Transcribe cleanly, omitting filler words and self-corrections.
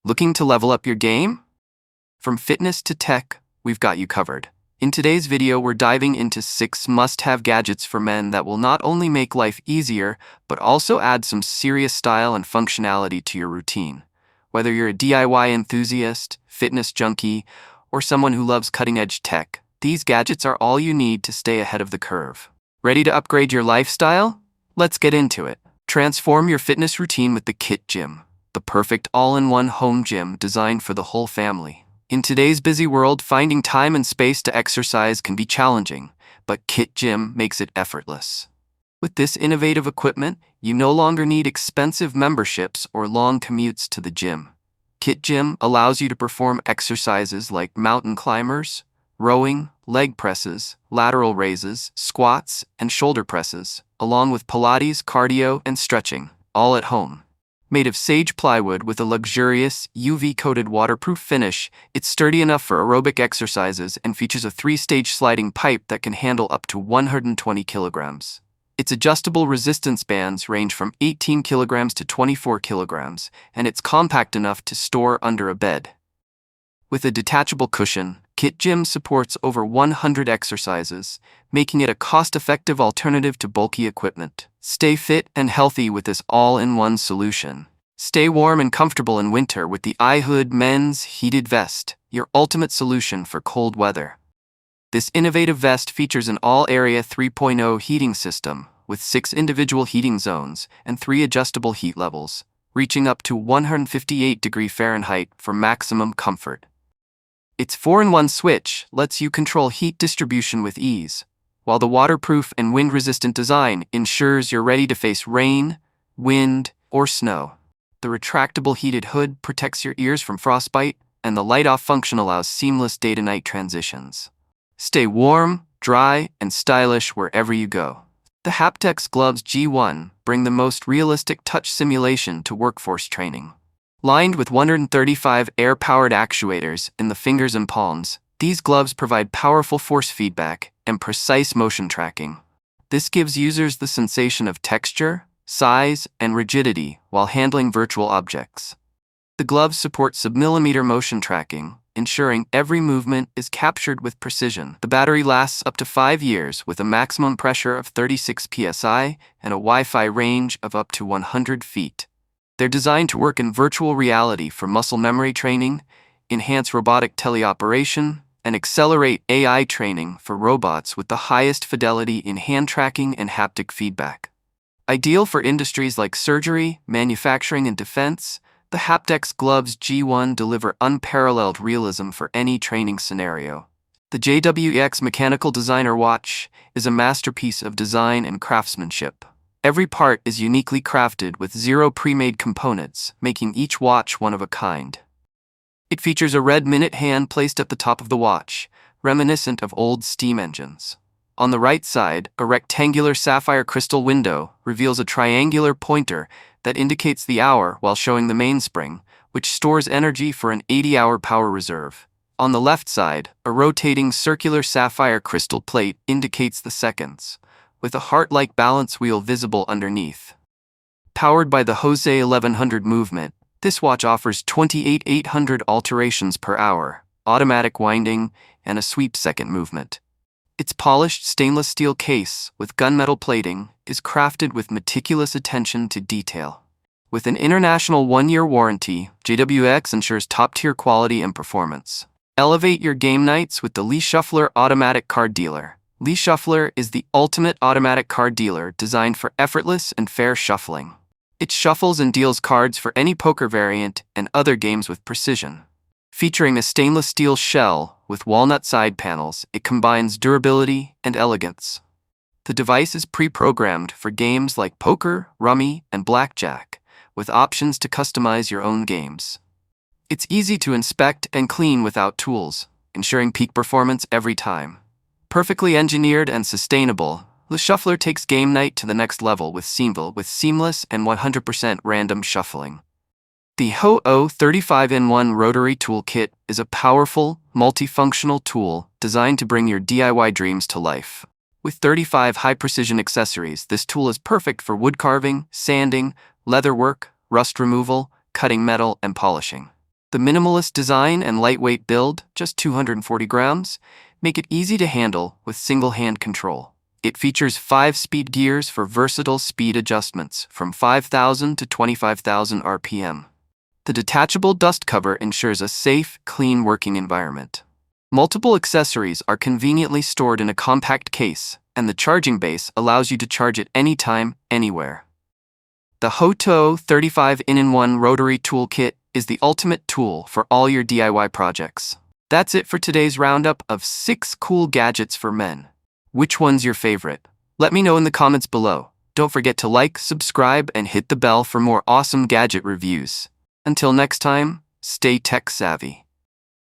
Looking to level up your game? From fitness to tech, we've got you covered. In today's video, we're diving into 6 must-have gadgets for men that will not only make life easier, but also add some serious style and functionality to your routine. Whether you're a DIY enthusiast, fitness junkie, or someone who loves cutting-edge tech, these gadgets are all you need to stay ahead of the curve. Ready to upgrade your lifestyle? Let's get into it. Transform your fitness routine with the Kit Gym, the perfect all-in-one home gym designed for the whole family. In today's busy world, finding time and space to exercise can be challenging, but Kit Gym makes it effortless. With this innovative equipment, you no longer need expensive memberships or long commutes to the gym. Kit Gym allows you to perform exercises like mountain climbers, rowing, leg presses, lateral raises, squats, and shoulder presses, along with Pilates, cardio, and stretching, all at home. Made of sage plywood with a luxurious, UV-coated waterproof finish, it's sturdy enough for aerobic exercises and features a 3-stage sliding pipe that can handle up to 120 kilograms. Its adjustable resistance bands range from 18 kilograms to 24 kilograms, and it's compact enough to store under a bed. With a detachable cushion, Kit Gym supports over 100 exercises, making it a cost-effective alternative to bulky equipment. Stay fit and healthy with this all-in-one solution. Stay warm and comfortable in winter with the iHood Men's Heated Vest, your ultimate solution for cold weather. This innovative vest features an all-area 3.0 heating system with 6 individual heating zones and 3 adjustable heat levels, reaching up to 158 degrees Fahrenheit for maximum comfort. Its 4-in-1 switch lets you control heat distribution with ease, while the waterproof and wind-resistant design ensures you're ready to face rain, wind, or snow. The retractable heated hood protects your ears from frostbite, and the light-off function allows seamless day-to-night transitions. Stay warm, dry, and stylish wherever you go. The HaptX Gloves G1 bring the most realistic touch simulation to workforce training. Lined with 135 air-powered actuators in the fingers and palms, these gloves provide powerful force feedback and precise motion tracking. This gives users the sensation of texture, size, and rigidity while handling virtual objects. The gloves support sub-millimeter motion tracking, ensuring every movement is captured with precision. The battery lasts up to 5 years with a maximum pressure of 36 psi and a Wi-Fi range of up to 100 feet. They're designed to work in virtual reality for muscle memory training, enhance robotic teleoperation, and accelerate AI training for robots with the highest fidelity in hand tracking and haptic feedback. Ideal for industries like surgery, manufacturing, and defense, the HaptX Gloves G1 deliver unparalleled realism for any training scenario. The JWX Mechanical Designer Watch is a masterpiece of design and craftsmanship. Every part is uniquely crafted with 0 pre-made components, making each watch one of a kind. It features a red minute hand placed at the top of the watch, reminiscent of old steam engines. On the right side, a rectangular sapphire crystal window reveals a triangular pointer that indicates the hour while showing the mainspring, which stores energy for an 80-hour power reserve. On the left side, a rotating circular sapphire crystal plate indicates the seconds, with a heart-like balance wheel visible underneath. Powered by the HOTO 1100 movement, this watch offers 28,800 alterations per hour, automatic winding, and a sweep-second movement. Its polished stainless steel case with gunmetal plating is crafted with meticulous attention to detail. With an international 1-year warranty, JWX ensures top-tier quality and performance. Elevate your game nights with the LeShuffler automatic card dealer. LeShuffler is the ultimate automatic card dealer designed for effortless and fair shuffling. It shuffles and deals cards for any poker variant and other games with precision. Featuring a stainless steel shell with walnut side panels, it combines durability and elegance. The device is pre-programmed for games like poker, rummy, and blackjack, with options to customize your own games. It's easy to inspect and clean without tools, ensuring peak performance every time. Perfectly engineered and sustainable, LeShuffler takes game night to the next level with seamless and 100% random shuffling. The HOTO 35-in-1 Rotary Toolkit is a powerful, multifunctional tool designed to bring your DIY dreams to life. With 35 high-precision accessories, this tool is perfect for wood carving, sanding, leatherwork, rust removal, cutting metal, and polishing. The minimalist design and lightweight build, just 240 grams, make it easy to handle with single-hand control. It features 5 speed gears for versatile speed adjustments from 5,000 to 25,000 RPM. The detachable dust cover ensures a safe, clean working environment. Multiple accessories are conveniently stored in a compact case, and the charging base allows you to charge it anytime, anywhere. The HOTO 35-in-1 Rotary Toolkit is the ultimate tool for all your DIY projects. That's it for today's roundup of 6 cool gadgets for men. Which one's your favorite? Let me know in the comments below. Don't forget to like, subscribe, and hit the bell for more awesome gadget reviews. Until next time, stay tech savvy.